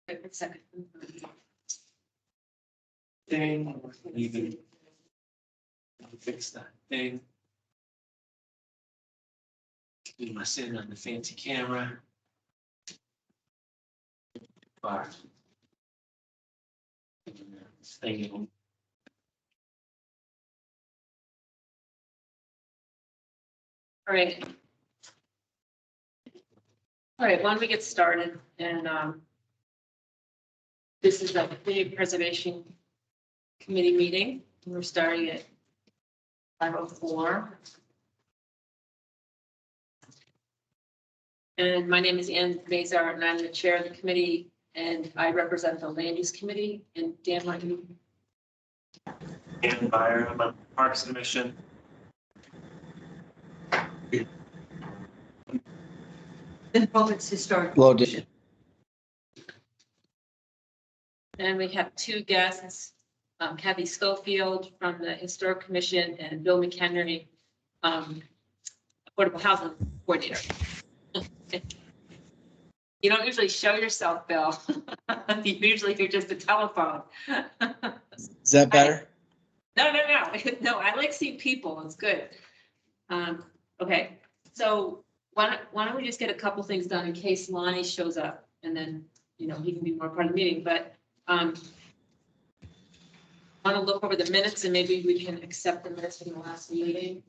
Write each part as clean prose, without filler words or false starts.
Wait a second. Thing, even fix that thing. Do my sin on the fancy camera. But. Thing. All right. All right, why don't we get started? And this is the Community Preservation Committee meeting. We're starting at 5:04. And my name is Ann Mazar, and I'm the chair of the committee, and I represent the Land Use Committee. And Dan, want to? And Buyer, I'm on Parks Commission. The Province Historic. Low edition. And we have two guests, Kathy Schofield from the Historic Commission and Bill McHenry, Affordable Housing Coordinator. You don't usually show yourself, Bill. You usually do just a telephone. Is that better? No, no, I like seeing people. It's good. Okay, so why don't we just get a couple things done in case Lonnie shows up, and then, you know, he can be more part of the meeting, but want to look over the minutes and maybe we can accept the minutes from the last meeting.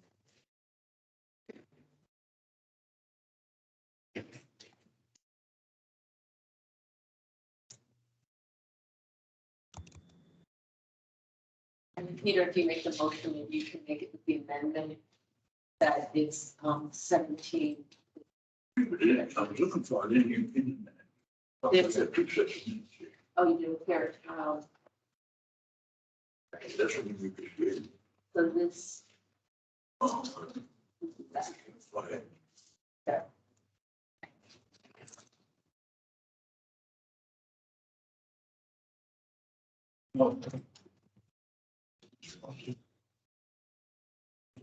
And Peter, if you make the motion, maybe you can make it with the amendment that it's 17. I was looking for it in the minute. Yes. Oh, Oh, you do here. that's what we could do. So this. Oh, okay. No.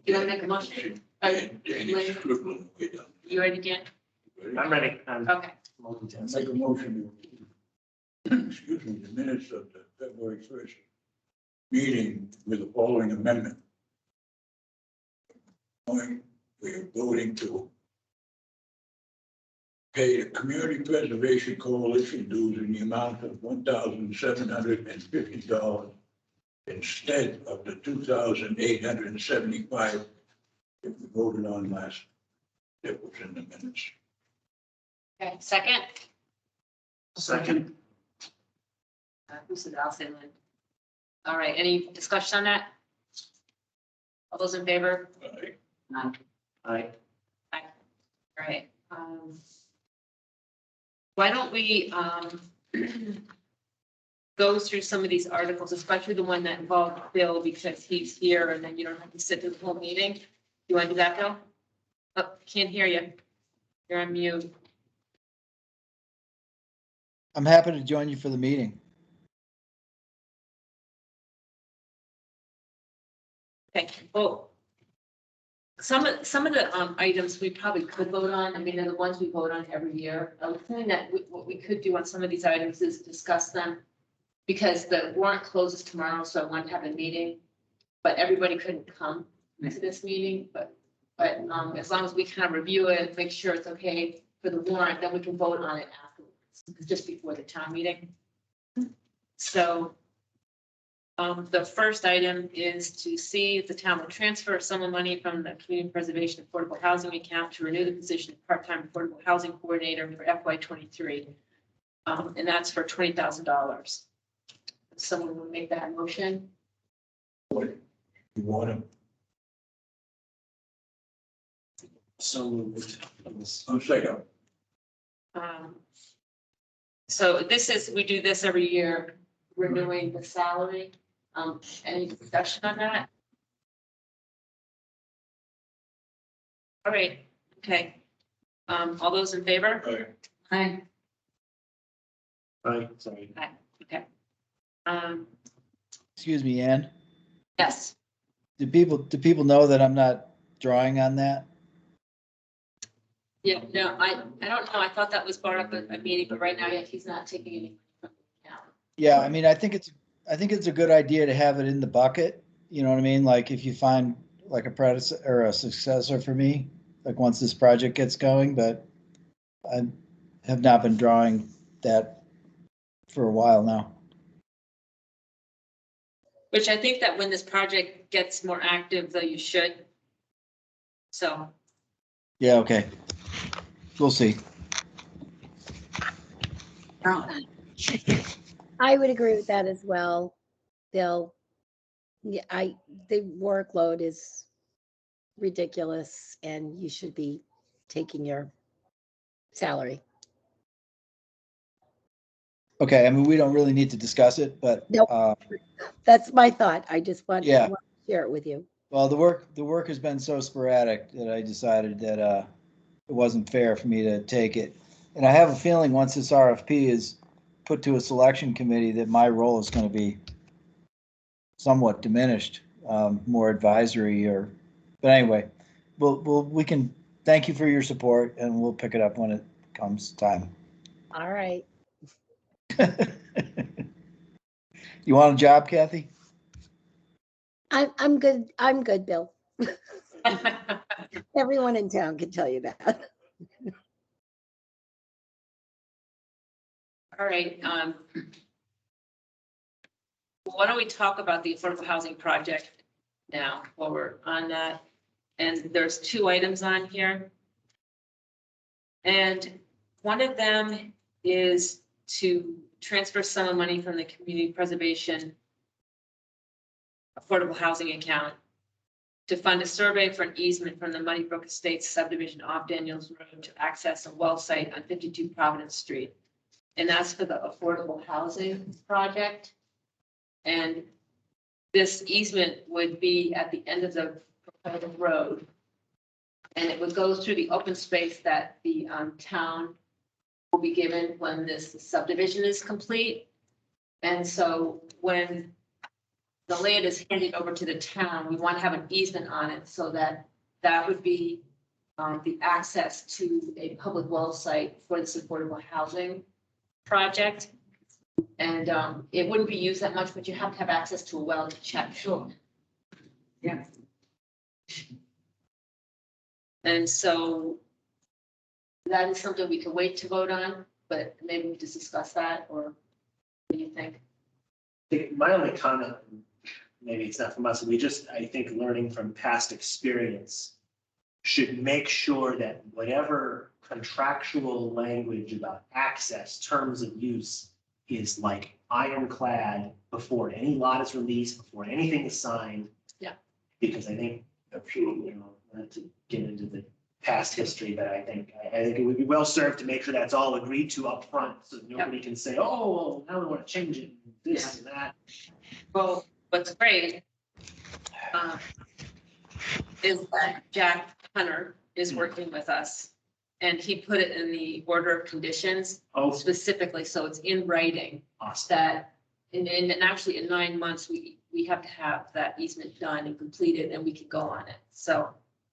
You want to make a motion? You ready, Dan? I'm ready. Okay. Make a motion to, excuse me, the minutes of the February 1st meeting with the following amendment. We're voting to pay the Community Preservation Coalition dues in the amount of $1,750 instead of the $2,875 that we voted on last. That was in the minutes. Okay, second. Second. Who said I'll say Lynn? All right, any discussion on that? All those in favor? Right. Aye. All right. Why don't we go through some of these articles, especially the one that involved Bill, because he's here and then you don't have to sit through the whole meeting. You want to do that, Bill? Oh, can't hear you. You're on mute. I'm happy to join you for the meeting. Okay, well, some of the items we probably could vote on. I mean, they're the ones we vote on every year. I was thinking that what we could do on some of these items is discuss them because the warrant closes tomorrow, so I want to have a meeting, but everybody couldn't come to this meeting. But as long as we kind of review it, make sure it's okay for the warrant, then we can vote on it afterwards, just before the town meeting. So the first item is to see if the town will transfer some of money from the Community Preservation Affordable Housing account to renew the position of part-time affordable housing coordinator for FY23. And that's for $20,000. Someone will make that motion. What you want to, So moved. I'm saying, So this is, we do this every year, renewing the salary. Any discussion on that? All right, okay. All those in favor? Aye. Aye, sorry. Aye, okay. Excuse me, Ann. Yes, Do people know that I'm not drawing on that? yeah, no, I don't know, I thought that was brought up at a meeting, but right now, yeah, he's not taking any from Yeah, I mean, I think it's a good idea to have it in the bucket. You know what I mean? Like if you find like a predecessor or a successor for me, like once this project gets going, but I have not been drawing that for a while now. Which I think that when this project gets more active, though, you should. So, Yeah, okay. We'll see. I would agree with that as well. They'll, yeah, the workload is ridiculous and you should be taking your salary. Okay, I mean, we don't really need to discuss it, but Nope. That's my thought. I just want Yeah. to share it with you. well, the work has been so sporadic that I decided that it wasn't fair for me to take it. And I have a feeling once this RFP is put to a selection committee that my role is going to be somewhat diminished, more advisory but anyway, we can, thank you for your support and we'll pick it up when it comes time. All right. You want a job, Kathy? I'm good. I'm good, Bill. Everyone in town can tell you that. all right, why don't we talk about the affordable housing project now while we're on that? And there's two items on here. And one of them is to transfer some of money from the community preservation affordable housing account to fund a survey for an easement from the Moneybrook Estates subdivision off Daniels Road to access a well site on 52 Providence Street. And that's for the affordable housing project. And this easement would be at the end of the proposed road. And it would go through the open space that the town will be given when this subdivision is complete. And so when the land is handed over to the town, we want to have an easement on it so that that would be the access to a public well site for this affordable housing project. And it wouldn't be used that much, but you have to have access to a well to check. Sure. Yeah. And so that is something we can wait to vote on, but maybe we just discuss that, or what do you think? My only comment, maybe it's not from us, I think learning from past experience should make sure that whatever contractual language about access, terms of use is like ironclad before any lot is released, before anything is signed. Yeah. Because I think, not to get into the past history, but I think it would be well served to make sure that's all agreed to up front, so nobody can say, oh, well, now we want to change it, this and that. Well, what's great is that Jack Hunter is working with us. And he put it in the order of conditions Oh, specifically, so it's in writing awesome. that, and actually in 9 months, we have to have that easement done and completed, and we can go on it. So,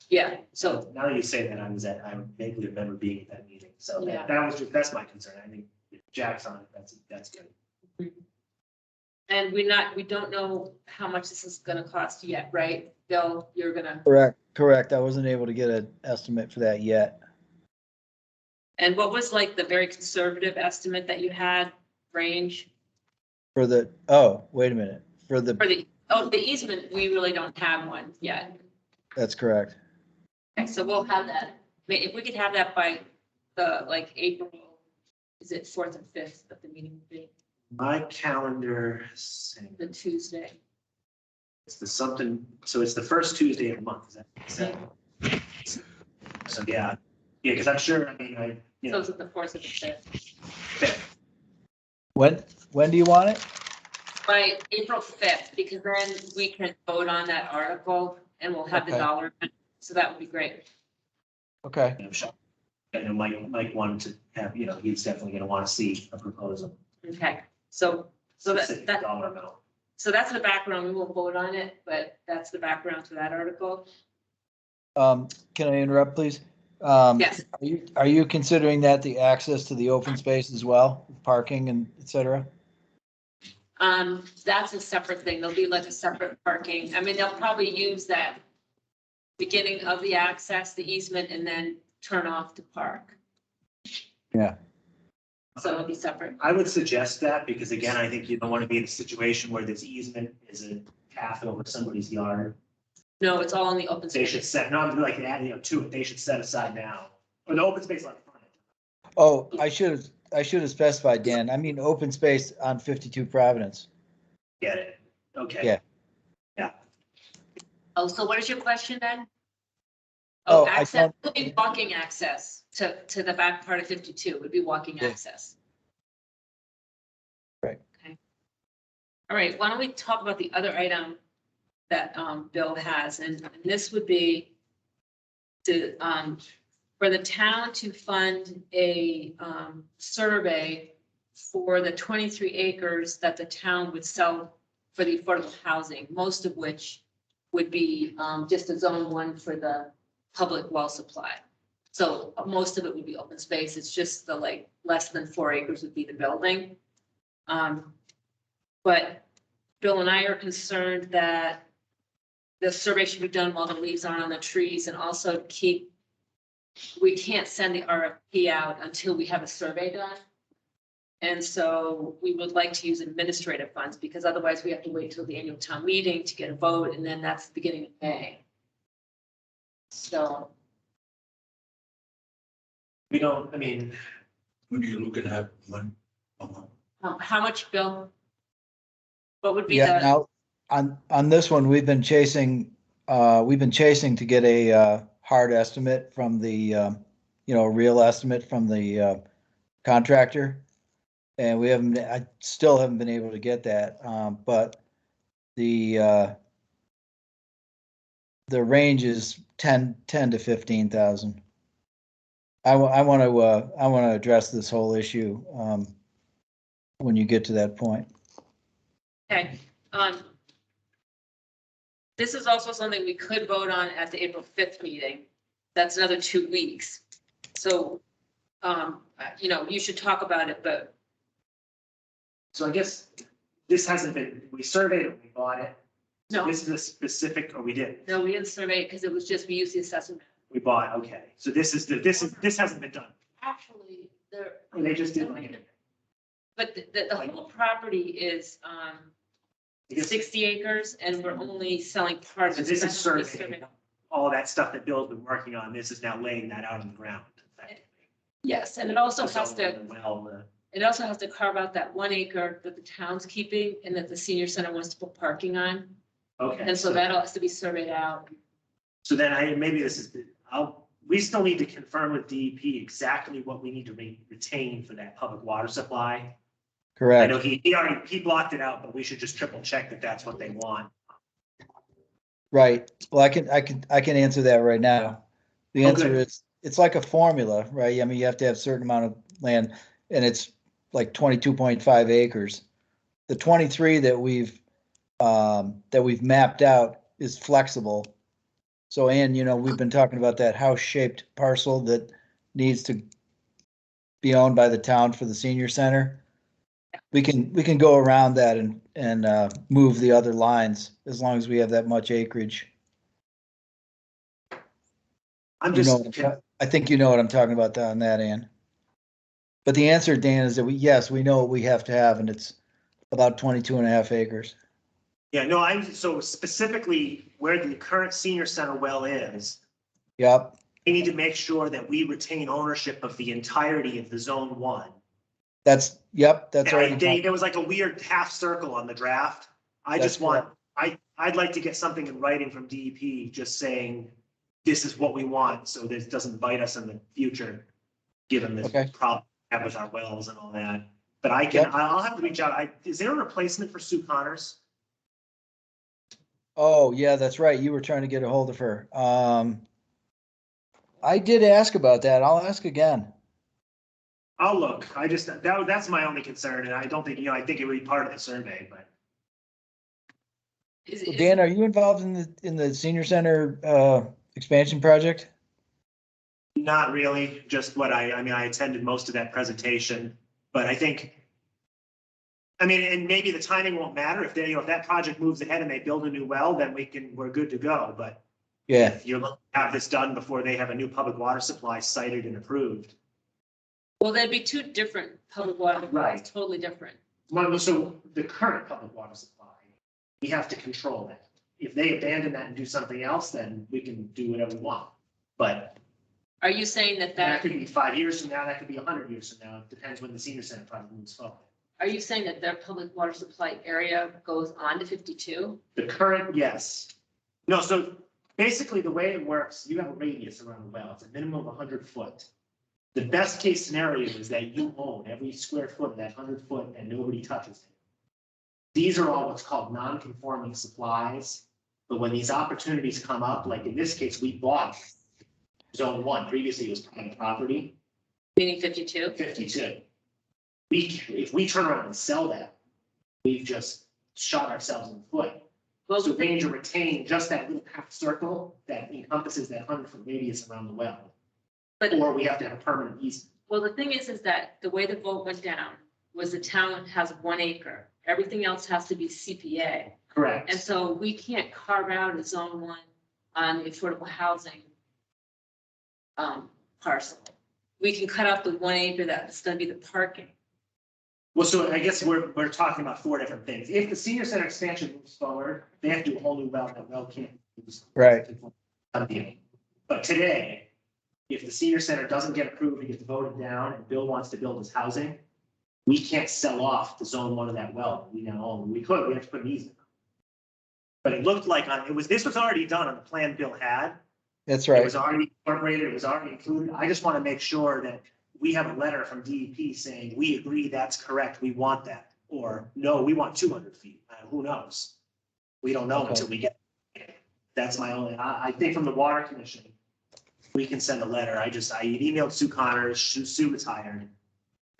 yeah, so, Now that you say that, I vaguely remember being at that meeting, so Yeah. that's my concern. I think if Jack's on it, that's good. and we don't know how much this is gonna cost yet, right? Bill, you're gonna, Correct. I wasn't able to get an estimate for that yet. and what was like the very conservative estimate that you had, range? For the, wait a minute, For the easement, we really don't have one yet. that's correct. Okay, so we'll have that. If we could have that by the, like, April, is it 4th and 5th that the meeting will be, My calendar, the Tuesday? it's so it's the first Tuesday of the month, is that? So, yeah, because I'm sure, So is it the 4th or the 5th? When do you want it? By April 5th, because then we can vote on that article and we'll have the Okay. dollar, so that would be great. Okay. I'm sure. I know Mike wanted to have, he's definitely gonna want to see a proposal. Okay, so Specific that, dollar amount. so that's the background. We won't vote on it, but that's the background to that article. Can I interrupt, please? Yes. Are you considering that the access to the open space as well, parking and et cetera? That's a separate thing. There'll be like a separate parking. I mean, they'll probably use that beginning of the access, the easement, and then turn off to park. Yeah. So it'll be separate. I would suggest that because again, I think you don't want to be in a situation where this easement is a path over somebody's yard. No, it's all in the open They should space. set, no, I'm like adding to it, they should set aside now, or the open space on the front. Oh, I should have specified, Dan. I mean, open space on 52 Providence. Get it? Okay. Yeah. Oh, so what is your question then? Oh, Oh, I access, don't- would be walking access to the back part of 52 would be walking Yeah. access. Right. Okay. All right, why don't we talk about the other item that Bill has, and this would be to, for the town to fund a survey for the 23 acres that the town would sell for the affordable housing, most of which would be just a zone 1 for the public well supply. So most of it would be open space. It's just the like less than 4 acres would be the building. But Bill and I are concerned that the survey should be done while the leaves aren't on the trees, and also we can't send the RFP out until we have a survey done. And so we would like to use administrative funds because otherwise we have to wait till the annual town meeting to get a vote, and then that's the beginning of May. So We don't, I mean, What are you looking at, one? how much, Bill? What would be Yeah, the, now, on this one, we've been chasing to get a hard estimate from the, a real estimate from the contractor. And I still haven't been able to get that, but the range is 10 to 15,000. I want to address this whole issue when you get to that point. okay. This is also something we could vote on at the April 5th meeting. That's another 2 weeks. So, you should talk about it, but so I guess this hasn't been, we surveyed it, we bought it. no, This is a specific, or we didn't, no, we didn't survey it because it was just, we used the assessment. we bought, okay. So this hasn't been done. Actually, there. Or they just did like. But the whole property is I guess 60 acres and we're only selling part of So it. this So is that's what we surveying, surveyed. all that stuff that Bill's been working on, this is now laying that out on the ground. effectively. Yes, and it also So, has to, well, it also has to carve out that 1 acre that the town's keeping and that the senior center wants to put parking on. okay. And so that all has to be surveyed out. So then maybe this is, we still need to confirm with DEP exactly what we need to retain for that public water supply. I know Correct. he blocked it out, but we should just triple check that that's what they want. Right. Well, I can answer that right now. The Oh, answer good. is, it's like a formula, right? I mean, you have to have a certain amount of land, and it's like 22.5 acres. The 23 that we've mapped out is flexible. So, Ann, we've been talking about that house-shaped parcel that needs to be owned by the town for the senior center. We can go around that and move the other lines as long as we have that much acreage. I'm You know, just, I think you know what I'm talking about on that, Ann. But the answer, Dan, is that yes, we know what we have to have, and it's about 22.5 acres. yeah, no, so specifically where the current senior center well is, Yep, we need to make sure that we retain ownership of the entirety of the zone 1. that's And already. there was like a weird half circle on the draft. I That's just want, I'd like to get something in writing from DEP just saying, this is what we want, so this doesn't bite us in the future, given the Okay. problem we have with our wells and all that. But Yep. I'll have to reach out. Is there a replacement for Sue Connors? Oh, yeah, that's right. You were trying to get a hold of her. I did ask about that. I'll ask again. I'll look. That's my only concern, and I don't think, I think it would be part of the survey, but. Dan, are you involved in the senior center expansion project? Not really, just what I attended most of that presentation, but I think I mean, and maybe the timing won't matter. If they, if that project moves ahead and they build a new well, then we're good to go. But Yeah, if you're looking to have this done before they have a new public water supply cited and approved. Well, there'd be two different public water, Right. totally different. So the current public water supply, we have to control that. If they abandon that and do something else, then we can do whatever we want. But Are you saying that that could be 5 years from now, that could be 100 years from now. It depends when the senior center project moves forward. are you saying that their public water supply area goes on to 52? The current, yes. No, so basically the way it works, you have a radius around the well. It's a minimum of 100 foot. The best case scenario is that you own every square foot of that 100 foot and nobody touches it. These are all what's called non-conforming supplies. But when these opportunities come up, like in this case, we bought zone 1. Previously it was private property, Meaning 52? 52. If we turn around and sell that, we've just shot ourselves in the foot. Well, So we need to retain just that little half circle that encompasses that 100-foot radius around the well. But- Or we have to have a permanent easement. well, the thing is that the way the vote went down was the town has 1 acre. Everything else has to be CPA. Correct. And so we can't carve out a zone 1 on the affordable housing parcel. We can cut out the 1 acre that's gonna be the parking. Well, so I guess we're talking about 4 different things. If the senior center expansion moves forward, they have to do a whole new well, that well can't. use. Right. But today, if the senior center doesn't get approved, it gets voted down, and Bill wants to build his housing, we can't sell off the zone 1 of that well. We now own, we have to put an easement. But it looked like this was already done on the plan Bill had. that's It right. was already incorporated, it was already included. I just want to make sure that we have a letter from DEP saying, we agree that's correct, we want that. Or, no, we want 200 feet. Who knows? We don't know Okay. until we get. That's my only, I think from the water commission, we can send a letter. I emailed Sue Connors, Sue retired.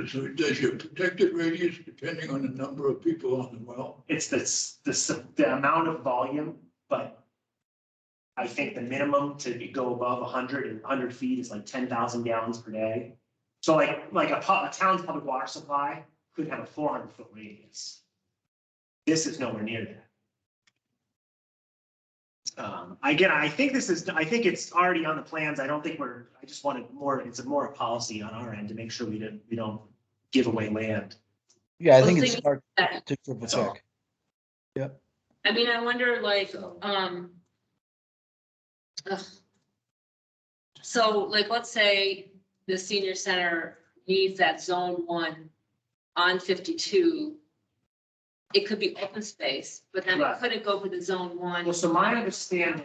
So does your protected radius depending on the number of people on the well? It's the amount of volume, but I think the minimum to go above 100 and 100 feet is like 10,000 gallons per day. So like a town's public water supply could have a 400-foot radius. This is nowhere near that. Again, I think it's already on the plans. I don't think I just wanted more, it's more a policy on our end to make sure we don't give away land. Yeah, I Well, think the it's thing smart that- to triple That's all. check. Yep. I mean, I wonder like, ugh. So like, let's say the senior center needs that zone 1 on 52. It could be open space, but then it Right. couldn't go for the zone 1. Well, so my understanding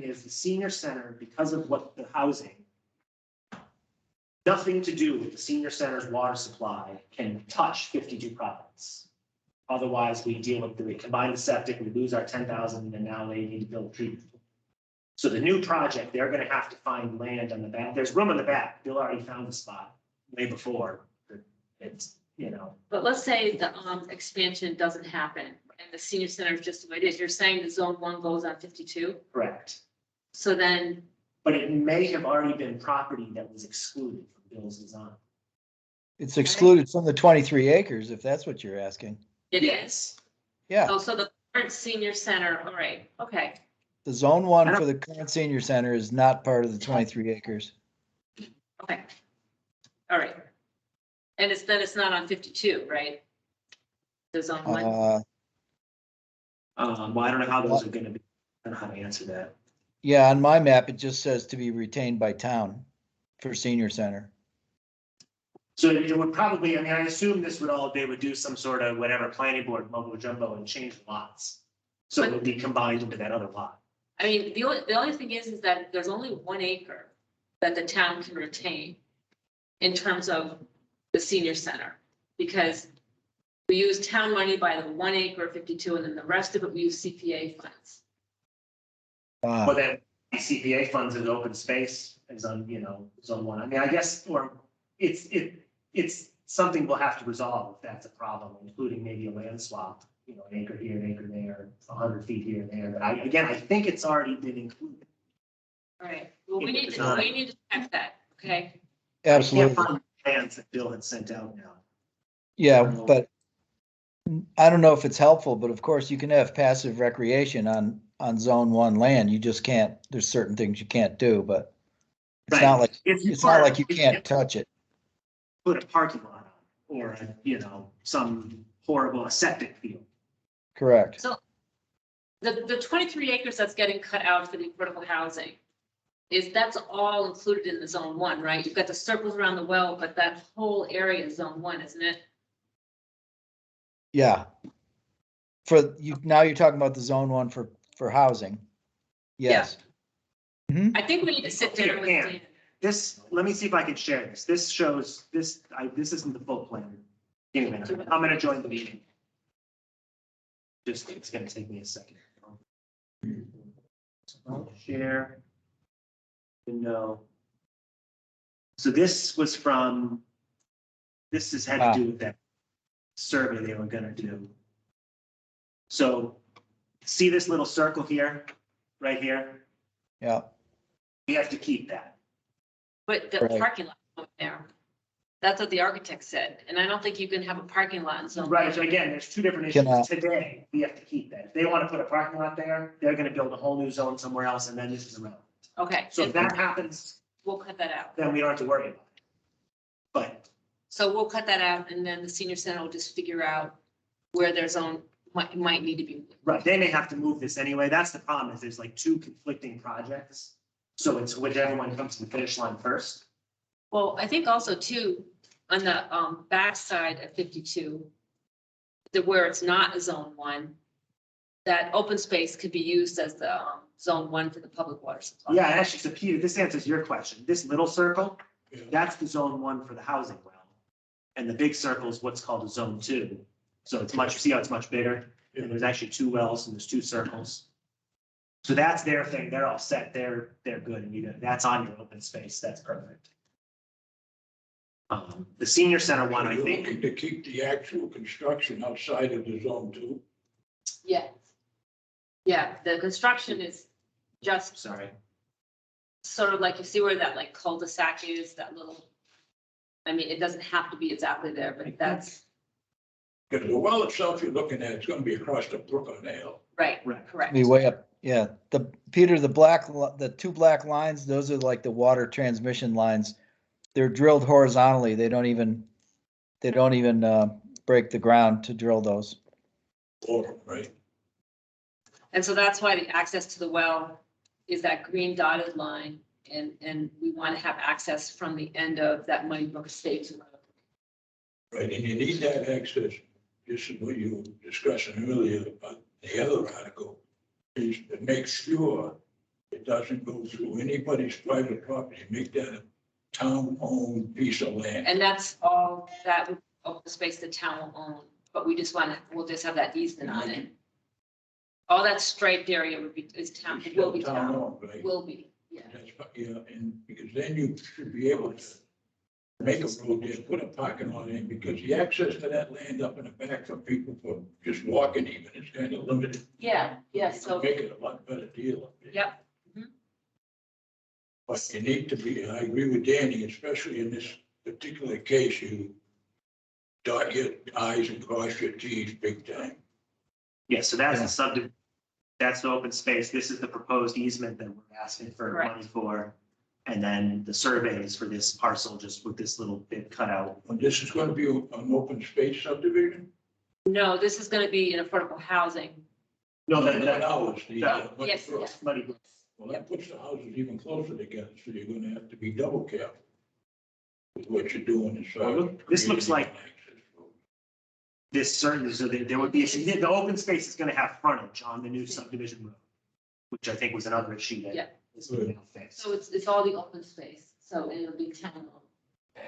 is the senior center, because of what the housing, nothing to do with the senior center's water supply can touch 52 properties. Otherwise, we combine the septic, we lose our 10,000, and now they need to build treatment. So the new project, they're gonna have to find land on the back. There's room in the back. Bill already found the spot way before. It's, But let's say the expansion doesn't happen and the senior center is just the way it is. You're saying the zone 1 goes on 52? correct. So then, But it may have already been property that was excluded from Bill's design. It's excluded from the 23 acres, if that's what you're asking. it is. Yeah, Oh, so the current senior center, all right, okay. the zone 1 for the current senior center is not part of the 23 acres. Okay. All right. And it's not on 52, right? The zone 1? Well, I don't know how those are gonna be. I don't know how to answer that. yeah, on my map, it just says to be retained by town for senior center. So it would probably, I assume they would do some sort of whatever planning board mumbo jumbo and change the lots. So it would be combined into that other lot. I mean, the only thing is that there's only 1 acre that the town can retain in terms of the senior center, because we use town money by the 1 acre 52, and then the rest of it we use CPA funds. But then CPA funds is open space is on, zone 1. I guess, or it's something we'll have to resolve if that's a problem, including maybe a land swap, an acre here, an acre there, 100 feet here and there. But I think it's already been included. All right, well, we In the need to design. check that, okay? I Absolutely. can't find the plans that Bill had sent out now. Yeah, but I don't know if it's helpful, but of course you can have passive recreation on zone one land. You just can't, there's certain things you can't do, but it's not Right. like, If you it's not like park- you if can't touch it. Put a parking lot on, or, some horrible septic field. Correct. So the 23 acres that's getting cut out for the affordable housing that's all included in the zone one, right? You've got the circles around the well, but that whole area is zone one, isn't it? Yeah. For you, now you're talking about the zone one for housing. Yes. I think we need to sit down with Ann, Dan. This, let me see if I can share this. This shows, this isn't the full plan. Give me a minute. I'm gonna join the meeting. Just, it's gonna take me a second. I'll share. No. So this was from, this has had to do with that survey they were gonna do. So see this little circle here, right here? Yeah. We have to keep that. But the Right. parking lot over there, that's what the architect said, and I don't think you can have a parking lot in zone. Right, so again, there's two different issues. Cannot. Today, we have to keep that. If they want to put a parking lot there, they're gonna build a whole new zone somewhere else, and then this is irrelevant. Okay, So if that happens, we'll cut that out. then we don't have to worry about it. But, So we'll cut that out, and then the senior center will just figure out where their zone might need to be. right, they may have to move this anyway. That's the problem, is there's like two conflicting projects. So it's whichever one comes to the finish line first. Well, I think also too, on the back side of 52, where it's not a zone one, that open space could be used as the zone one for the public water supply. Yeah, actually, so Peter, this answers your question. This little circle, Yeah. that's the zone one for the housing well. And the big circle is what's called a zone two. So it's much, see how it's much bigger? And there's actually two wells and there's two circles. So that's their thing. They're all set. They're good. And that's on your open space. That's perfect. The senior center one, I You're think, looking to keep the actual construction outside of the zone two. Yeah. Yeah, the construction is just sorry. sort of like, you see where that like cul-de-sac is, that little, I mean, it doesn't have to be exactly there, but that's, Because the well itself you're looking at, it's gonna be across the brook on the hill. right, Right. correct. Be way up. Yeah. The the two black lines, those are like the water transmission lines. They're drilled horizontally. They don't even break the ground to drill those. Or, right? And so that's why the access to the well is that green dotted line, and we want to have access from the end of that Muddy Brook Estates Road. Right, and you need that access, just as what you were discussing earlier about the other article, is to make sure it doesn't go through anybody's private property, make that a town-owned piece of land. And that's all that would open space the town will own, but we just want to, we'll just have that easement on it. All that striped area would be, is town, it will be town, Town-owned, right? will be, yeah. Yeah, and because then you should be able to make a road there, put a parking lot in, because the access to that land up in the back for people for just walking even is kind of limited. Yeah, yeah, so, Make it a lot better deal up there. yep. But you need to be, I agree with Danny, especially in this particular case, you dot your i's and cross your t's big time. Yeah, so that's Yeah. the subdivision. That's the open space. This is the proposed easement that we're asking for Correct. money for. And then the survey is for this parcel, just with this little bit cut out. And this is gonna be an open space subdivision? No, this is gonna be an affordable housing. No, No, it's the, Muddy Yes, Brook. yes. Muddy Brook. Well, that puts the houses even closer together, so you're gonna have to be double careful with what you're doing as far Well, as this looks creating like- an access road. This certainly, so there would be, the open space is gonna have frontage on the new subdivision road, which I think was another issue Yeah. that is being fixed. So it's all the open space, so it'll be town.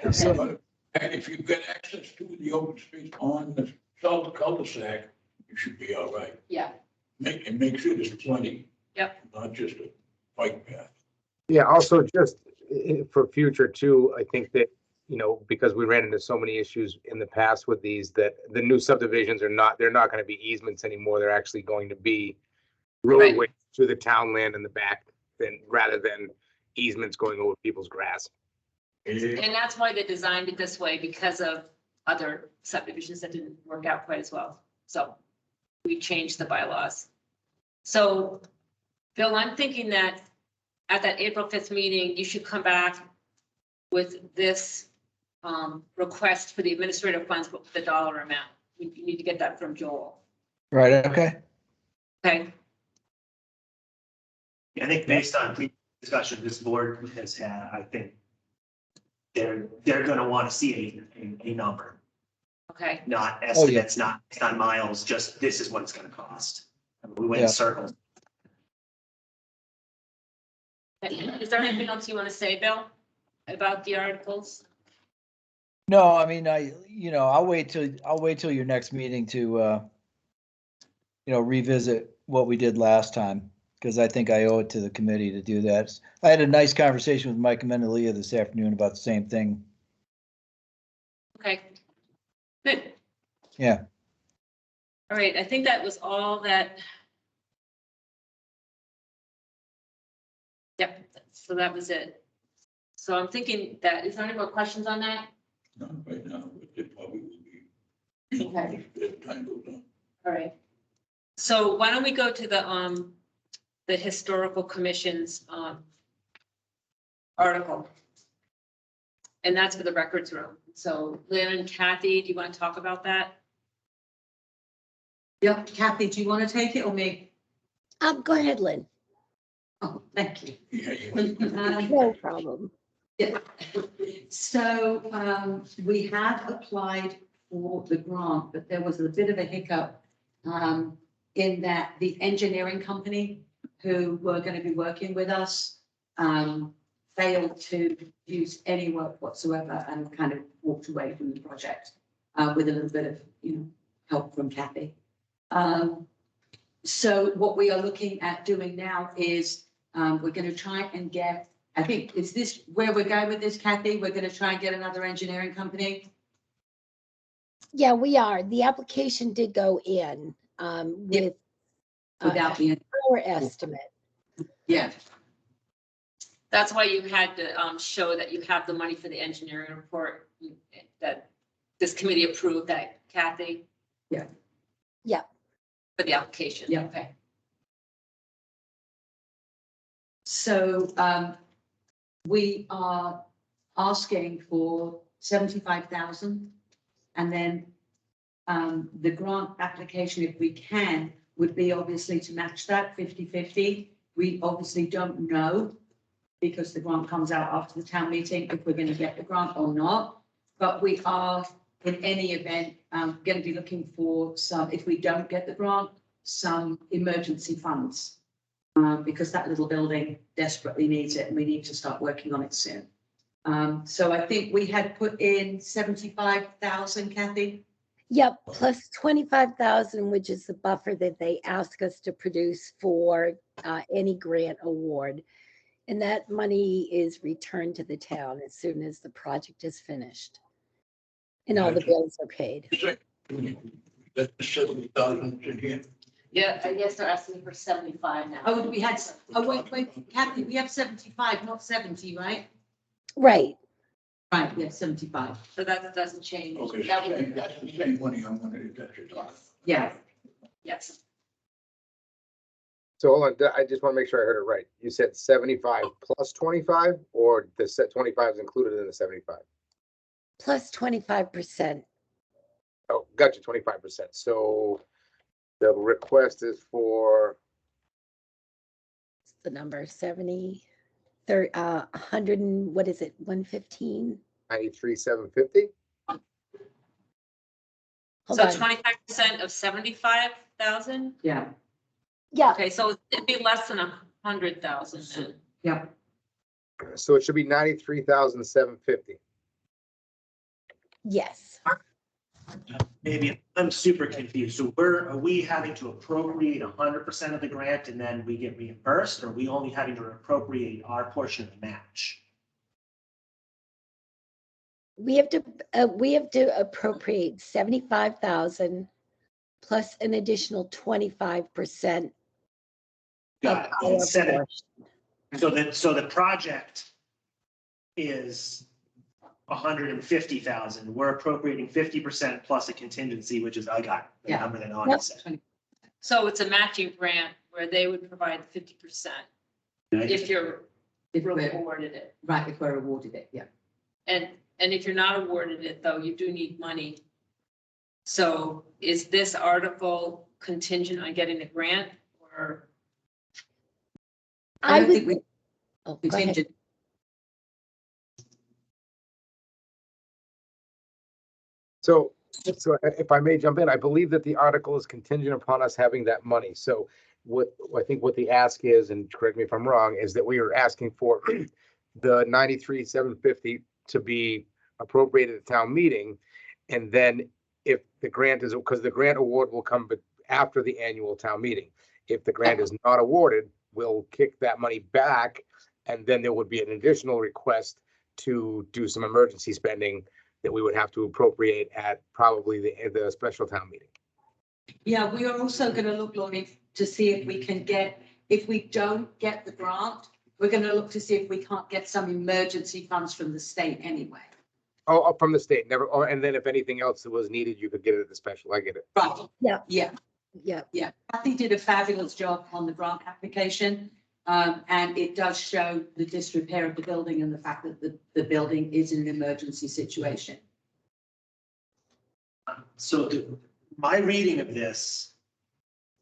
But- And if you've got access to the open space on the south cul-de-sac, you should be all right. Yeah, Make sure there's plenty. Yep. Not just a bike path. Yeah, also just for future too, I think that, because we ran into so many issues in the past with these, that the new subdivisions they're not going to be easements anymore. They're actually going to be roadways through the town land in the back rather than easements going over people's grass. and that's why they designed it this way, because of other subdivisions that didn't work out quite as well. So we changed the bylaws. So Bill, I'm thinking that at that April 5th meeting, you should come back with this request for the administrative funds, but with the dollar amount. You need to get that from Joel. Right, okay. Okay, I think based on previous discussion this board has had, I think they're gonna want to see a number, okay. not Oh, yeah. estimates, not based on miles, just this is what it's gonna cost. We went in Yeah. circles. Is there anything else you want to say, Bill, about the articles? No, I mean, I'll wait till your next meeting to, revisit what we did last time, because I think I owe it to the committee to do that. I had a nice conversation with Mike Mendelia this afternoon about the same thing. Okay, good. Yeah. All right, I think that was all that. Yep, so that was it. So I'm thinking that, is there any more questions on that? Not right now, but it probably will be. Okay. As time goes on. All right. So why don't we go to the historical commission's, article? And that's for the records room. So Lynn and Kathy, do you want to talk about that? Yep, Kathy, do you want to take it or me? Go ahead, Lynn. Oh, thank you. Yeah, you. No problem. Yeah. So we had applied for the grant, but there was a bit of a hiccup in that the engineering company who were going to be working with us failed to use any work whatsoever and kind of walked away from the project with a little bit of, help from Kathy. So what we are looking at doing now is we're going to try and get, I think, is this where we're going with this, Kathy? We're going to try and get another engineering company? Yeah, we are. The application did go in with Without the, our estimate. yeah, That's why you had to show that you have the money for the engineering report that this committee approved, that Kathy? Yeah. Yeah. For the application? Yeah. Okay. so we are asking for 75,000. And then the grant application, if we can, would be obviously to match that 50-50. We obviously don't know because the grant comes out after the town meeting if we're going to get the grant or not. But we are, in any event, going to be looking for some, if we don't get the grant, some emergency funds. Because that little building desperately needs it and we need to start working on it soon. So I think we had put in 75,000, Kathy. Yep, plus 25,000, which is the buffer that they ask us to produce for any grant award. And that money is returned to the town as soon as the project is finished. And all the bills are paid. That's 70,000 in here. Yeah, I guess they're asking for 75 now. Oh, we had, wait, Kathy, we have 75, not 70, right? Right. Right, we have 75. So that doesn't change. Okay, That would- that's the same money I'm gonna get you talking. Yeah, Yes, So hold on, I just want to make sure I heard it right. You said 75 plus 25, or the set 25 is included in the 75? Plus 25%. Oh, gotcha, 25%. So the request is for, The number 70, 30, 100, and what is it, 115? 93,750? Hold so on. 25% of 75,000? yeah, Yeah, Okay, so it'd be less than 100,000 then. yeah. So it should be 93,750. yes. Maybe I'm super confused. So are we having to appropriate 100% of the grant and then we get reimbursed? Or are we only having to appropriate our portion of the match? We have to appropriate 75,000 plus an additional 25% of Got it. our Instead of- portion. So the project is 150,000, we're appropriating 50% plus a contingency, which is, I got the Yeah. number that Audie said. So it's a matching grant where they would provide 50% if you're If we're, awarded it. right, if we're awarded it, yeah. And if you're not awarded it, though, you do need money. So is this article contingent on getting the grant or? I I don't would, think we oh, go ahead. contingent. So if I may jump in, I believe that the article is contingent upon us having that money. So I think what the ask is, and correct me if I'm wrong, is that we are asking for the 93,750 to be appropriated at town meeting. And then if the grant is, because the grant award will come after the annual town meeting. If the grant is not awarded, we'll kick that money back. And then there would be an additional request to do some emergency spending that we would have to appropriate at probably the special town meeting. Yeah, we are also going to look, Laurie, to see if we can get, if we don't get the grant, we're going to look to see if we can't get some emergency funds from the state anyway. Oh, from the state, never, or, and then if anything else that was needed, you could get it at the special, I get it. Right. Yeah. Yeah, Yeah, yeah. Kathy did a fabulous job on the grant application. And it does show the disrepair of the building and the fact that the building is in an emergency situation. So my reading of this,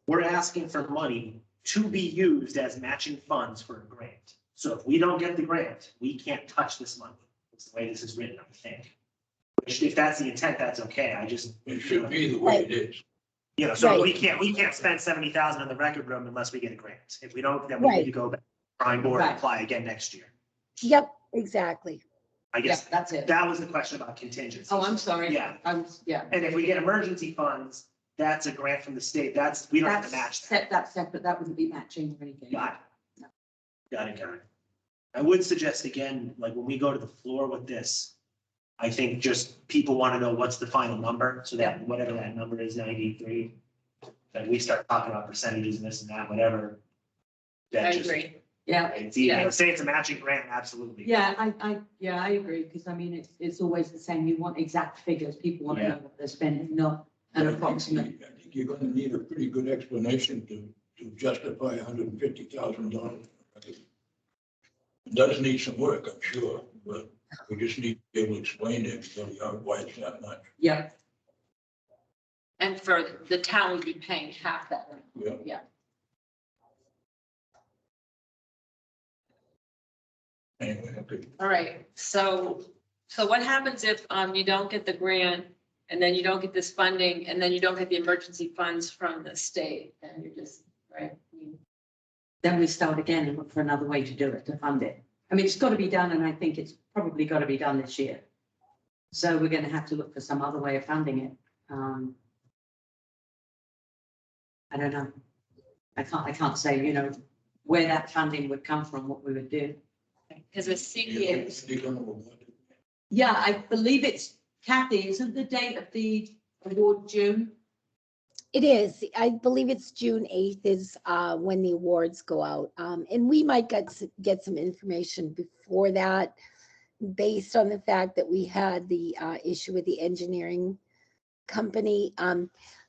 we're asking for money to be used as matching funds for a grant. So if we don't get the grant, we can't touch this money. That's the way this is written, I think. Which, if that's the intent, that's okay. I just, It should be the way it is. you know, so Right. we can't spend 70,000 on the record room unless we get a grant. If we don't, then we need Right. to go back, drawing board and Right. apply again next year. yep, exactly. I Yeah, guess that's it. that was the question about contingency. Oh, I'm sorry. Yeah. I was, yeah. And if we get emergency funds, that's a grant from the state. We don't have to match that. That's separate. That wouldn't be matching or anything. Got No. it. Got it. I would suggest again, like when we go to the floor with this, I think just people want to know what's the final number, so that whatever that number is, 93, that we start talking about percentages and this and that, whatever. that I just- agree. Yeah, It's either, say it's a matching grant, absolutely. yeah, I agree, because I mean, it's always the same. You want exact figures. People want to know what they're spending, not an approximate. I think you're gonna need a pretty good explanation to justify $150,000. It does need some work, I'm sure, but we just need to be able to explain to everybody why it's that much. Yeah, And for the town would be paying half that. Yeah. Anyway, okay. All right, so what happens if you don't get the grant and then you don't get this funding and then you don't get the emergency funds from the state? And you're just, right? then we start again and look for another way to do it, to fund it. I mean, it's got to be done, and I think it's probably got to be done this year. So we're going to have to look for some other way of funding it. I don't know. I can't say, where that funding would come from, what we would do. Because with CPA, They're gonna award it. Yeah, I believe it's Kathy, isn't the date of the award June? It is. I believe it's June 8th is when the awards go out. And we might get some information before that based on the fact that we had the issue with the engineering company.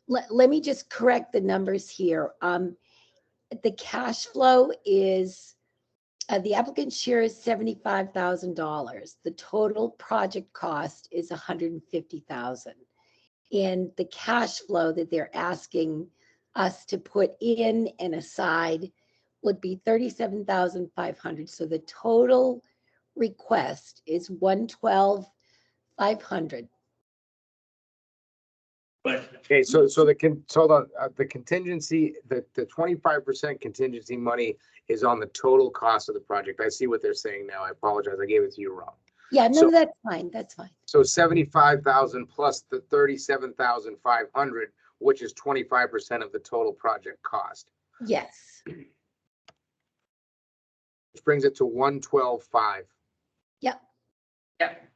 Let me just correct the numbers here. The cash flow is, the applicant's share is $75,000. The total project cost is $150,000. And the cash flow that they're asking us to put in and aside would be $37,500. So the total request is $112,500. But Okay, so the contingency, the 25% contingency money is on the total cost of the project. I see what they're saying now. I apologize. I gave it to you wrong. Yeah, So- no, that's fine. That's fine. So 75,000 plus the 37,500, which is 25% of the total project cost, Yes. which brings it to 112,500. Yep. yep.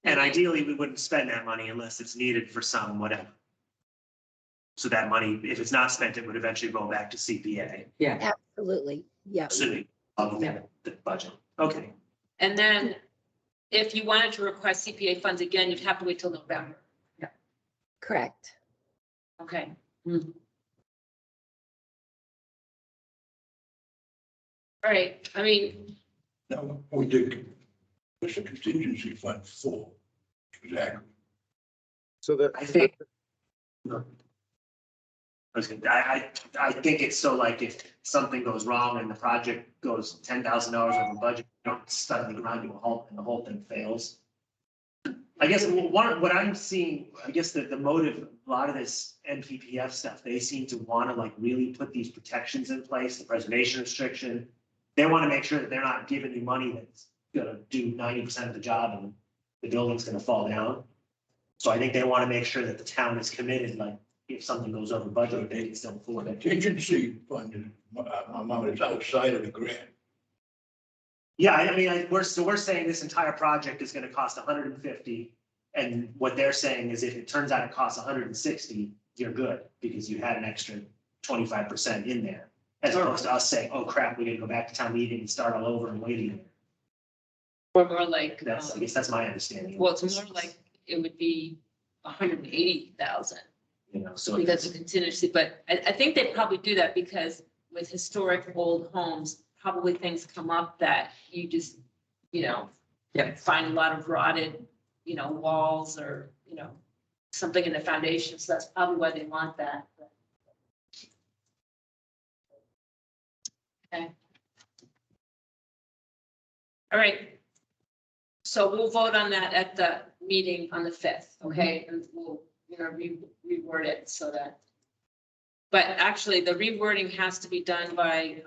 And ideally, we wouldn't spend that money unless it's needed for some whatever. So that money, if it's not spent, it would eventually go back to CPA, Yeah. Absolutely. Yeah. assuming of the budget. Okay. And then if you wanted to request CPA funds again, you'd have to wait till November. Correct. Okay. All right, I mean, Now, we did, what's the contingency fund for? Exactly. So the, I think. I think it's so like if something goes wrong and the project goes $10,000 over budget, you don't suddenly grind to a halt and the whole thing fails. I guess what I'm seeing, I guess the motive, a lot of this NPPF stuff, they seem to want to like really put these protections in place, the preservation restriction. They want to make sure that they're not giving you money that's gonna do 90% of the job and the building's gonna fall down. So I think they want to make sure that the town is committed, like if something goes over budget, they can still afford it. Contingency fund amount is outside of the grant. Yeah, I mean, we're saying this entire project is gonna cost 150. And what they're saying is if it turns out it costs 160, you're good, because you had an extra 25% in there. As opposed to us saying, oh crap, we gotta go back to town meeting and start all over and wait a year. or more like, I guess that's my understanding. well, it's more like it would be 180,000 You know, so. because of contingency, but I think they probably do that because with historic old homes, probably things come up that you just, find a lot of rotted, walls or, something in the foundation. So that's probably why they want that. Okay. All right. So we'll vote on that at the meeting on the 5th, okay? And we'll, reword it so that. But actually, the rewording has to be done by,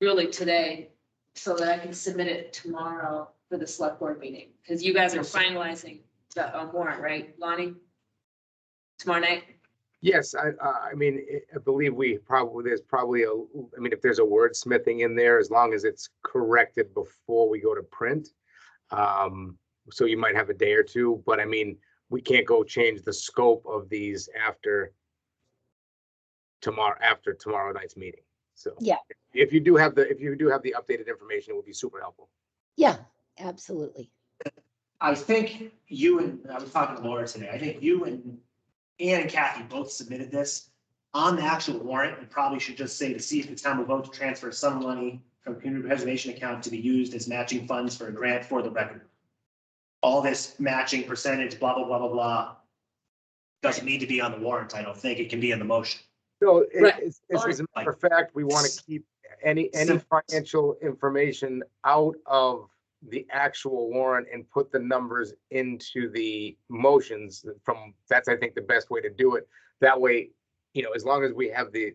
really today, so that I can submit it tomorrow for the select board meeting. Because you guys are finalizing the warrant, right, Lonnie? Tomorrow night? yes, I mean, I believe there's probably if there's a wordsmithing in there, as long as it's corrected before we go to print. So you might have a day or two, but I mean, we can't go change the scope of these after tomorrow night's meeting. So Yeah. if you do have the updated information, it would be super helpful. Yeah, absolutely. I think I was talking to Laura today, I think you and Ann and Kathy both submitted this. On the actual warrant, it probably should just say to see if the town will vote to transfer some money from community preservation account to be used as matching funds for a grant for the record. All this matching percentage, blah, blah, blah, blah, blah. Doesn't need to be on the warrant, I don't think. It can be in the motion. So Right. as a matter of fact, we want to keep any financial information out of the actual warrant and put the numbers into the motions that's, I think, the best way to do it. That way, as long as we have the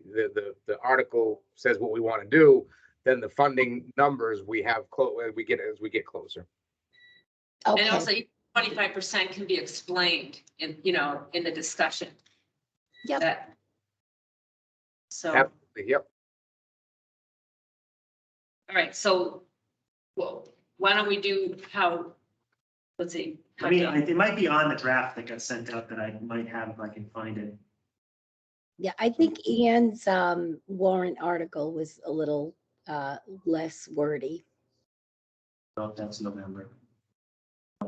article says what we want to do, then the funding numbers we have as we get closer. And Okay, also 25% can be explained in the discussion. Yep. So, Absolutely, yep. all right, so, well, why don't we do let's see. I mean, it might be on the draft that got sent out that I might have if I can find it. yeah, I think Ian's warrant article was a little less wordy. Oh, that's November. I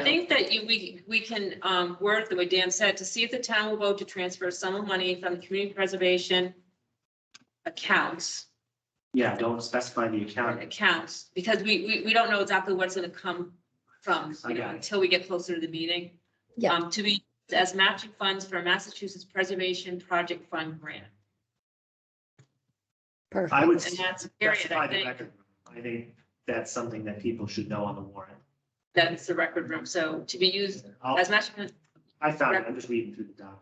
think that we can work the way Dan said, to see if the town will vote to transfer a sum of money from the community preservation accounts, Yeah, don't specify the account. because we don't know exactly what's gonna come from, I got it. until we get closer to the meeting. Yeah. To be used as matching funds for Massachusetts Preservation Project Fund grant. Perfect. I would And that's period, specify I the think. record. I think that's something that people should know on the warrant. That's the record room. So to be used as matching funds. I found it, I'm just reading through the document.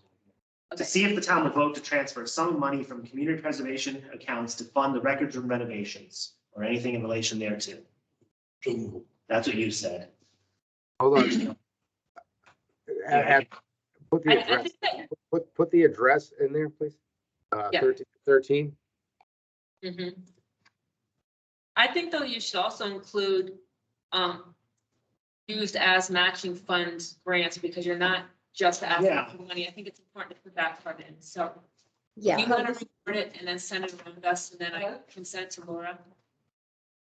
To Okay. see if the town will vote to transfer some money from community preservation accounts to fund the records room renovations or anything in relation thereto. So That's what you said. Hold on. Put the I address, think that, put the address in there, please. Yeah. 13. mhm. I think though you should also include, used as matching funds grants, because you're not just asking Yeah. for money. I think it's important to put that part in. So Yeah. you want to record it and then send it around us, and then I can send it to Laura.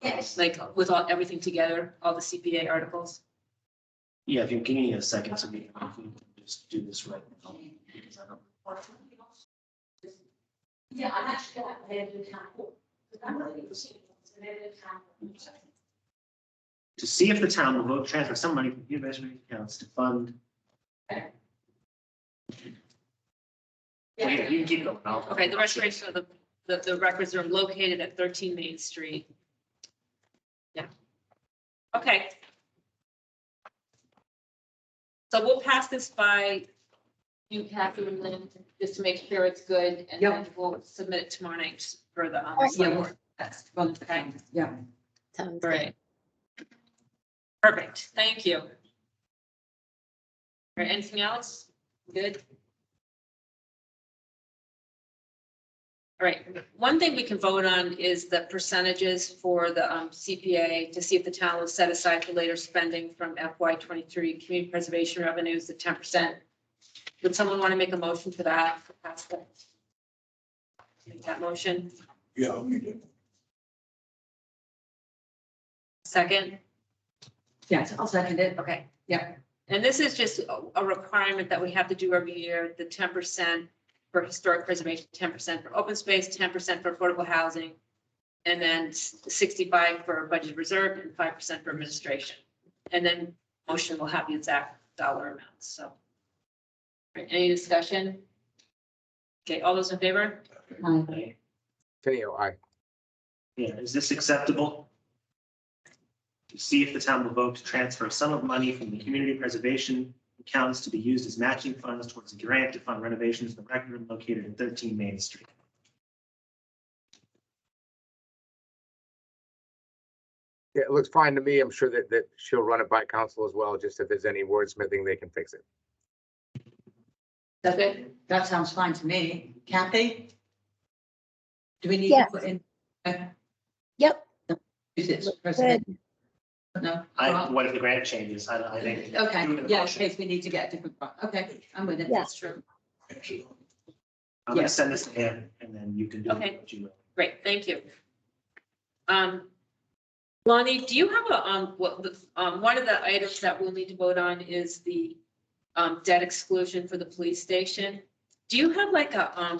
Yes. like with everything together, all the CPA articles? Yeah, if you give me a second so we can just do this right now. Because I don't want to- Yeah, I'm actually at the head of the town hall. To see if the town will vote to transfer some money from university accounts to fund. Yeah, you can keep going. Okay, the restoration of the records room located at 13 Main Street. Yeah. Okay. So we'll pass this by you, Kathy, and Lynn, just to make sure it's good, and Yep. then we'll submit it tomorrow night for the, Yeah, select well, board. That's fun. Okay. Yeah. Sounds Great. Perfect, thank you. All right, anything else? Good? All right, one thing we can vote on is the percentages for the CPA to see if the town will set aside for later spending from FY 23 community preservation revenues at 10%. Would someone want to make a motion for that? Pass that. Make that motion. Yeah, we do. Second? Yes, I'll second it. Okay. Yeah. And this is just a requirement that we have to do every year, the 10% for historic preservation, 10% for open space, 10% for affordable housing, and then 65 for budget reserve and 5% for administration. And then motion will have the exact dollar amounts, so. All right, any discussion? Okay, all those in favor? Aye. Tenio, aye. Yeah, is this acceptable? To see if the town will vote to transfer a sum of money from the community preservation accounts to be used as matching funds towards a grant to fund renovations of the record room located at 13 Main Street. Yeah, it looks fine to me. I'm sure that she'll run it by council as well, just if there's any wordsmithing, they can fix it. That's it? That sounds fine to me. Kathy? Do we need to Yes. put in? Yep, Is it good. president? No? What if the grant changes? I think. Okay, doing the yeah, in motion. case we need to get a different one. Okay, I'm with it. Yeah. That's true. Excellent. I'm gonna Yes. send this to him and then you can do Okay. what you will. Great, thank you. Lonnie, do you have a, one of the items that we'll need to vote on is the debt exclusion for the police station. Do you have like a,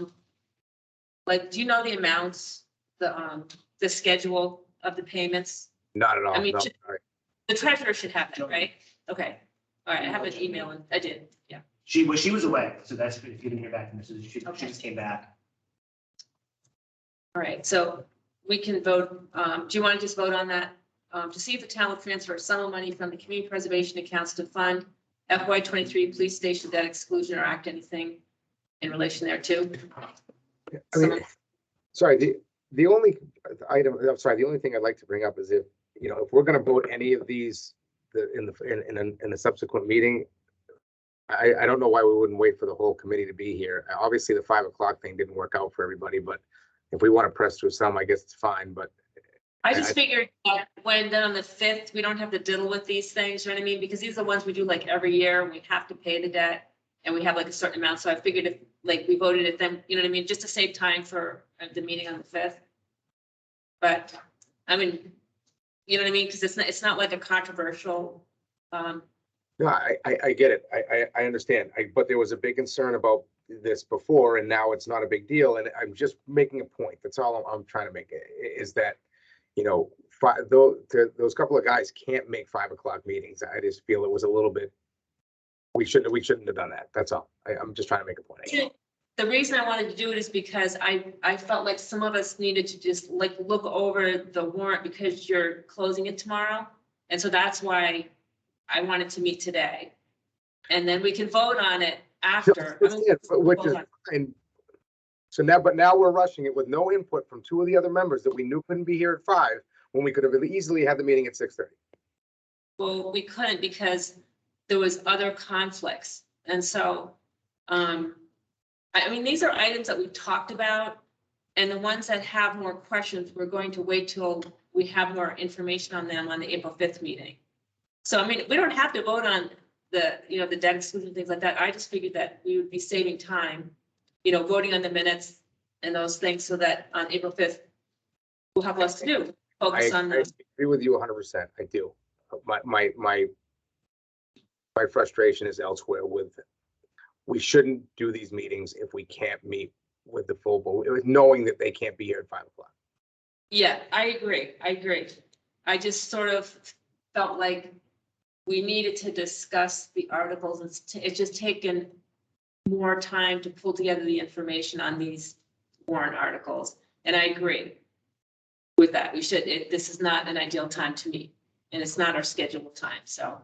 like, do you know the amounts, the schedule of the payments? Not at all. I mean, No, sorry. The treasurer should have that, right? Okay, all right, I have an email and I did, yeah. She was away, so that's if you didn't hear back from her, so she Okay. just came back. All right, so we can vote, do you want to just vote on that? To see if the town will transfer a sum of money from the community preservation accounts to fund FY 23 police station debt exclusion or act anything in relation there too? I mean, sorry, the only item, I'm sorry, the only thing I'd like to bring up is if we're gonna vote any of these in a subsequent meeting, I don't know why we wouldn't wait for the whole committee to be here. Obviously, the 5 o'clock thing didn't work out for everybody, but if we want to press through some, I guess it's fine, but I just figured that when then on the 5th, we don't have to diddle with these things, you know what I mean? Because these are the ones we do like every year, we have to pay the debt and we have like a certain amount. So I figured if like we voted it then, you know what I mean, just to save time for the meeting on the 5th. But I mean, you know what I mean? Because it's not like a controversial, no, I get it. I understand. But there was a big concern about this before and now it's not a big deal. And I'm just making a point. That's all I'm trying to make is that, those couple of guys can't make 5 o'clock meetings. I just feel it was a little bit, we shouldn't have done that. That's all. I'm just trying to make a point. the reason I wanted to do it is because I felt like some of us needed to just like look over the warrant because you're closing it tomorrow. And so that's why I wanted to meet today. And then we can vote on it after. I mean, Which is fine. So now we're rushing it with no input from 2 of the other members that we knew couldn't be here at 5 when we could have easily had the meeting at 6:30. Well, we couldn't because there was other conflicts. And so, I mean, these are items that we talked about. And the ones that have more questions, we're going to wait till we have more information on them on the April 5th meeting. So, I mean, we don't have to vote on the debt exclusion, things like that. I just figured that we would be saving time, voting on the minutes and those things so that on April 5th, we'll have less to do. focus on I the, agree with you 100%. I do. My frustration is elsewhere with, we shouldn't do these meetings if we can't meet with the full board, knowing that they can't be here at 5 o'clock. yeah, I agree. I just sort of felt like we needed to discuss the articles. It's just taken more time to pull together the information on these warrant articles. And I agree with that. We should, this is not an ideal time to meet, and it's not our scheduled time, so.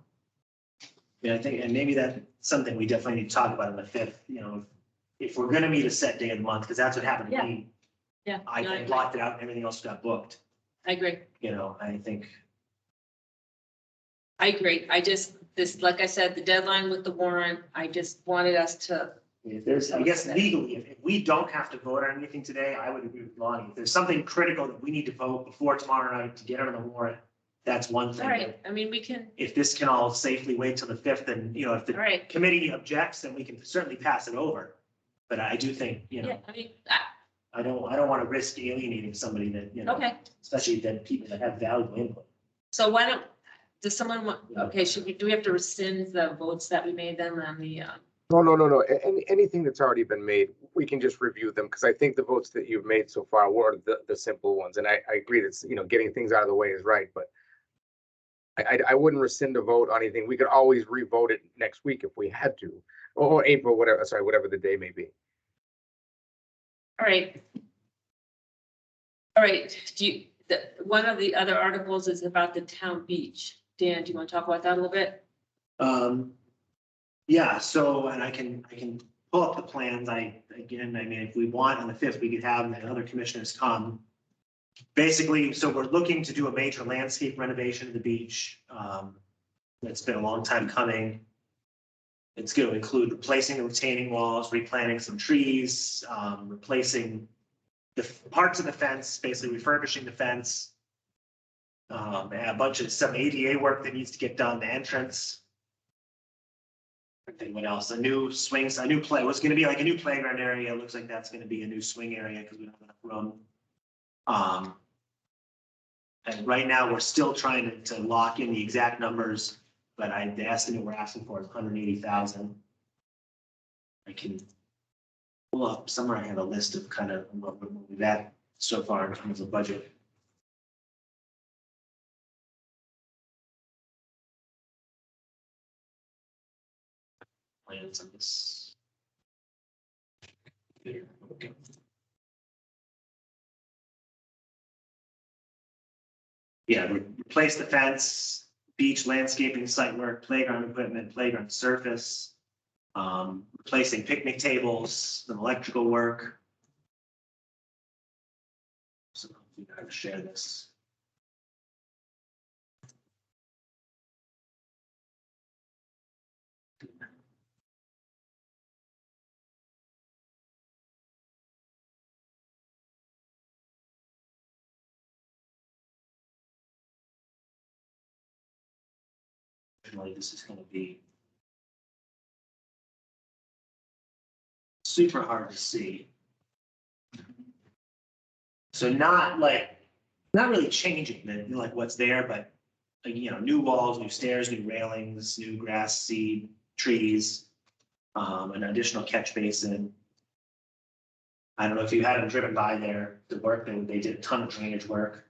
Yeah, I think, and maybe that's something we definitely need to talk about on the 5th, you know, if we're gonna meet a set day of the month, because that's what happened to me. Yeah. I no, agree. blocked it out and everything else got booked, I agree. you know, I think. I agree. I just, this, like I said, the deadline with the warrant, I just wanted us to, If there's, I guess legally, if we don't have to vote on anything today, I would agree with Lonnie. If there's something critical that we need to vote before tomorrow night to get it on the warrant, that's one all thing. right, I mean, we can, If this can all safely wait till the 5th, then, you know, if all the right, committee objects, then we can certainly pass it over. But I do think, you yeah, know, I mean, I don't want to risk alienating somebody that, you know, okay. especially then people that have valuable input. So why don't, does someone want, okay, do we have to rescind the votes that we made then on the, No. Anything that's already been made, we can just review them, because I think the votes that you've made so far were the simple ones. And I agree that, you know, getting things out of the way is right, but I wouldn't rescind a vote on anything. We could always re-vote it next week if we had to, or April, whatever, sorry, whatever the day may be. all right. All right, one of the other articles is about the town beach. Dan, do you want to talk about that a little bit? Yeah, so, and I can pull up the plans. I mean, if we want on the 5th, we could have the other commissioners come. Basically, so we're looking to do a major landscape renovation of the beach. It's been a long time coming. It's going to include replacing the retaining walls, replanting some trees, replacing the parts of the fence, basically refurbishing the fence. A bunch of some ADA work that needs to get done, the entrance. I think what else? A new swings, a new play. What's going to be like a new playground area. It looks like that's going to be a new swing area because we don't have enough room. And right now we're still trying to lock in the exact numbers, but the estimate we're asking for is 180,000. I can pull up somewhere. I have a list of kind of what we've at so far in terms of budget. Plans on this. There, okay. Yeah, replace the fence, beach landscaping, site work, playground equipment, playground surface, replacing picnic tables, some electrical work. So you gotta share this. This is going to be super hard to see. So not really changing like what's there, but you know, new walls, new stairs, new railings, new grass seed, trees, an additional catch basin. I don't know if you hadn't driven by there to work, they did a ton of drainage work.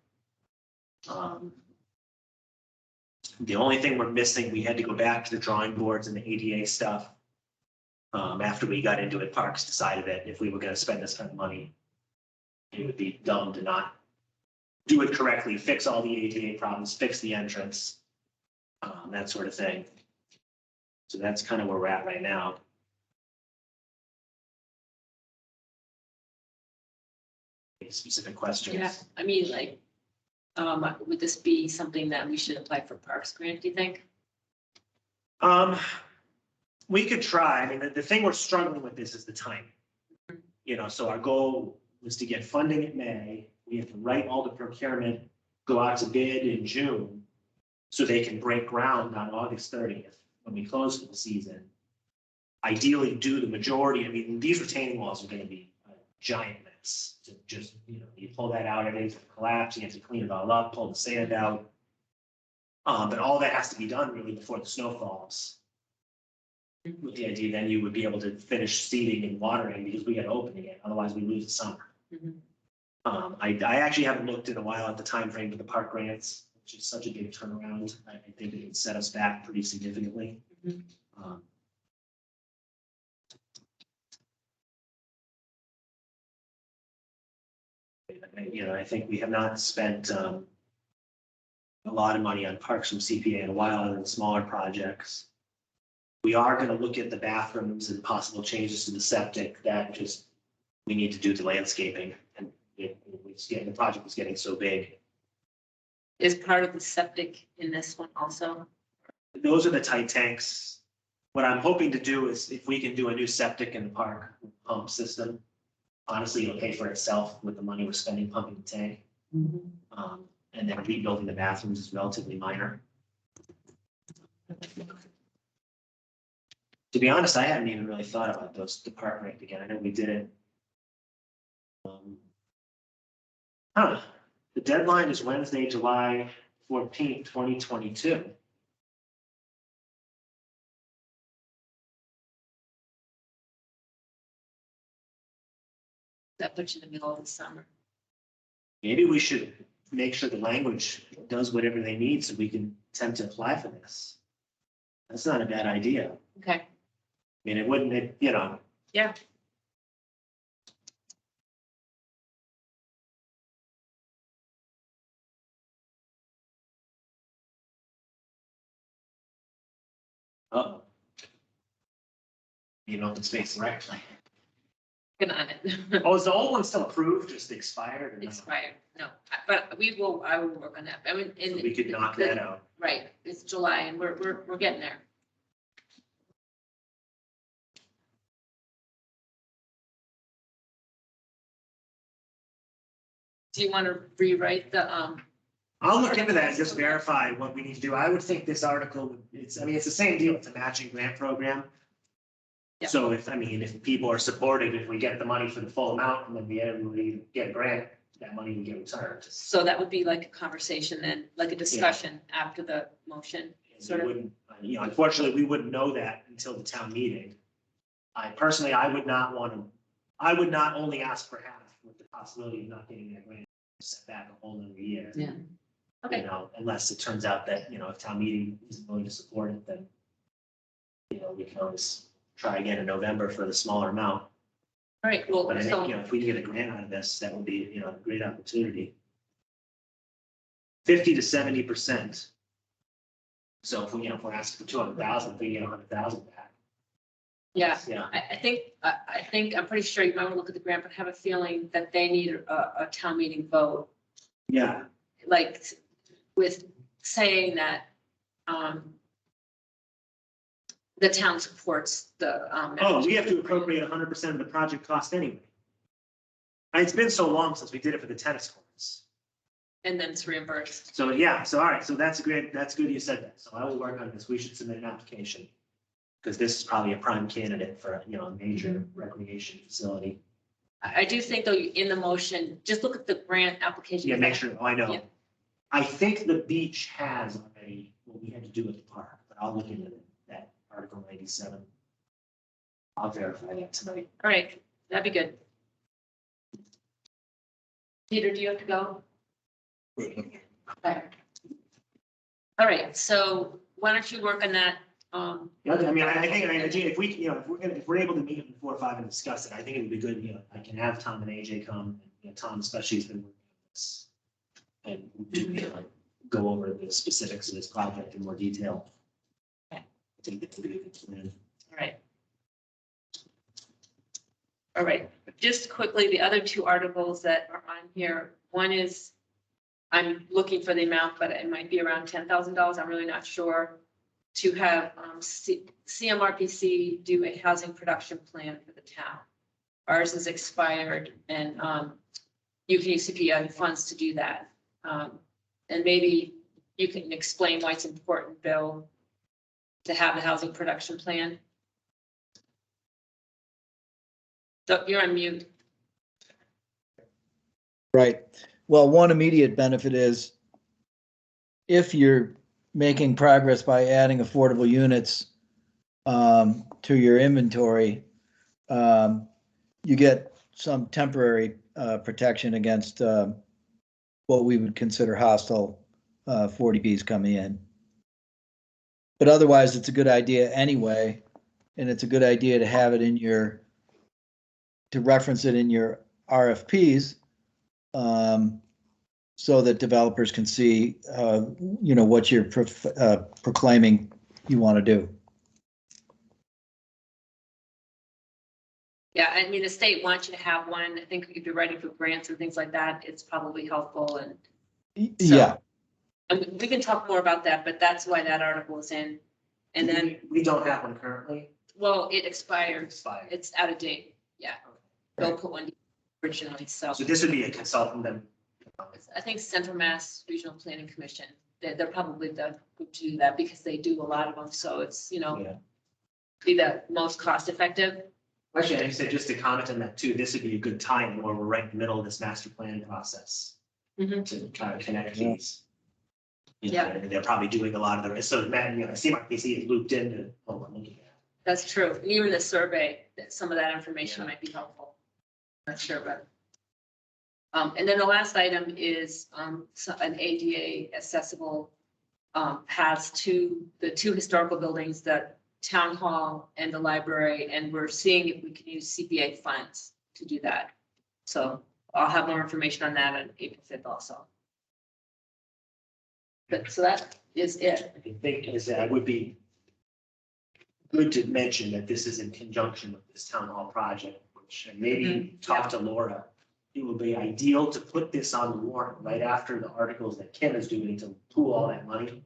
The only thing we're missing, we had to go back to the drawing boards and the ADA stuff. After we got into it, Parks decided that if we were going to spend this kind of money, it would be dumb to not do it correctly, fix all the ADA problems, fix the entrance, that sort of thing. So that's kind of where we're at right now. Any specific questions? Yeah, I mean, like, would this be something that we should apply for Parks grant, do you think? We could try. I mean, the thing we're struggling with is the timing. You know, so our goal was to get funding in May. We have to write all the procurement, go out to bid in June, so they can break ground on August 30th when we close for the season. Ideally, do the majority. I mean, these retaining walls are going to be a giant mess. mess to just, you pull that out, everything's gonna collapse, you have to clean it all up, pull the sand out. But all that has to be done really before the snow falls. With the idea then you would be able to finish seeding and watering because we got to open again, otherwise we lose the summer. Mhm. I actually haven't looked in a while at the time frame for the park grants, which is such a big turnaround. I think it would set us back pretty significantly. Mhm. Um, I think we have not spent a lot of money on parks from CPA in a while, other than smaller projects. We are going to look at the bathrooms and possible changes to the septic that just, we need to do the landscaping, and the project was getting so big. Is part of the septic in this one also? Those are the tight tanks. What I'm hoping to do is if we can do a new septic in the park pump system, honestly, it'll pay for itself with the money we're spending pumping the tank. And then rebuilding the bathrooms is relatively minor. To be honest, I hadn't even really thought about those department again. I know we did it. The deadline is Wednesday, July 14th, 2022. That puts you in the middle of the summer. Maybe we should make sure the language does whatever they need so we can attempt to apply for this. That's not a bad idea. Okay, I mean, it wouldn't, yeah. Uh-oh. Open space directly. Good on it. Oh, is the old one still approved, just expired? Or no? Expired, no, but I will work on that. I mean, So we could knock that out. Right, it's July and we're getting there. Do you want to rewrite the, I'll look into that and just verify what we need to do. I would think this article, it's the same deal. It's a matching grant program. Yeah. So if people are supportive, if we get the money for the full amount and then we get a grant, that money will get returned. so that would be like a conversation then, like a discussion after the motion? So we wouldn't, unfortunately, we wouldn't know that until the town meeting. I would not only ask for half with the possibility of not getting that grant, set back a whole nother year. Yeah. Okay. Unless it turns out that, if town meeting isn't willing to support it, then, we can always try again in November for the smaller amount. All right, well, But I so, think, if we can get a grant out of this, that would be, a great opportunity. 50 to 70%. So if we, if we're asking for 200,000, if we get 100,000 back. yeah, Yeah, I think, I'm pretty sure you might want to look at the grant, but I have a feeling that they need a town meeting vote, yeah, like with saying that, the town supports the, oh, we have to appropriate 100% of the project cost anyway. It's been so long since we did it for the tennis courts. and then it's reimbursed. So, yeah, so, all right, so that's great, that's good you said that, so I will work on this, we should submit an application. Because this is probably a prime candidate for, a major recreation facility. I do think though, in the motion, just look at the grant application. Yeah, make sure, I know. Yeah. I think the beach has already, what we had to do at the park, but I'll look into that Article 97. I'll verify that tonight. All right, that'd be good. Peter, do you have to go? Okay. All right, so why don't you work on that? Yeah, I think if we, if we're able to meet before 4 or 5 and discuss it, I think it would be good, I can have Tom and AJ come, and Tom especially has been working on this. And go over the specifics of this project in more detail. Okay. I think that would be a good plan. All right. All right, just quickly, the other two articles that are on here, one is, I'm looking for the amount, but it might be around $10,000, I'm really not sure. To have CMRPC do a housing production plan for the town. Ours is expired and you can use CPA funds to do that. And maybe you can explain why it's important, Bill, to have the housing production plan. So you're on mute. Right. Well, one immediate benefit is if you're making progress by adding affordable units to your inventory, you get some temporary protection against what we would consider hostile 40Bs coming in. But otherwise, it's a good idea anyway, and it's a good idea to have it in your, to reference it in your RFPs, so that developers can see, what you're proclaiming you want to do. Yeah, I mean, the state wants you to have one. I think if you're writing for grants and things like that, it's probably helpful and. Yeah. And we can talk more about that, but that's why that article is in. And then, We don't have one currently. well, it expired. Expired. It's out of date. Yeah. Bill put one originally, so. So this would be a consultant then. I think Central Mass Regional Planning Commission, they're probably the group to do that because they do a lot of them. So it's, Yeah. be the most cost effective. Actually, I said just to comment on that too, this would be a good time where we're right in the middle of this master plan process Mhm. to try to connect Yeah. these. Yeah. And they're probably doing a lot of the, so Matt, CMRPC is looped into what we're looking at. That's true. Even the survey, that some of that information might be helpful. Not sure, but. And then the last item is, an ADA accessible, paths to the two historical buildings, the town hall and the library, and we're seeing if we can use CPA funds to do that. So I'll have more information on that on April 5th also. But, so that is it. I think is that it would be good to mention that this is in conjunction with this town hall project, which and maybe talk to Laura. It would be ideal to put this on the warrant right after the articles that Kim is doing to pool all that money.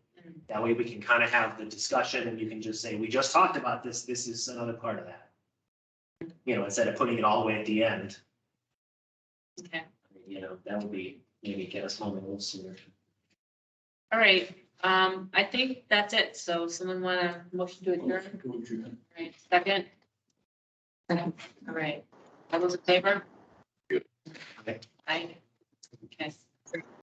That way we can kind of have the discussion and you can just say, we just talked about this. This is another part of that. Instead of putting it all the way at the end, Okay. that would be, maybe get us home a little sooner. All right. I think that's it. So someone want a motion to adjourn? Motion All right, second? Second. All right. All those in favor? Good. Okay. Aye. Okay.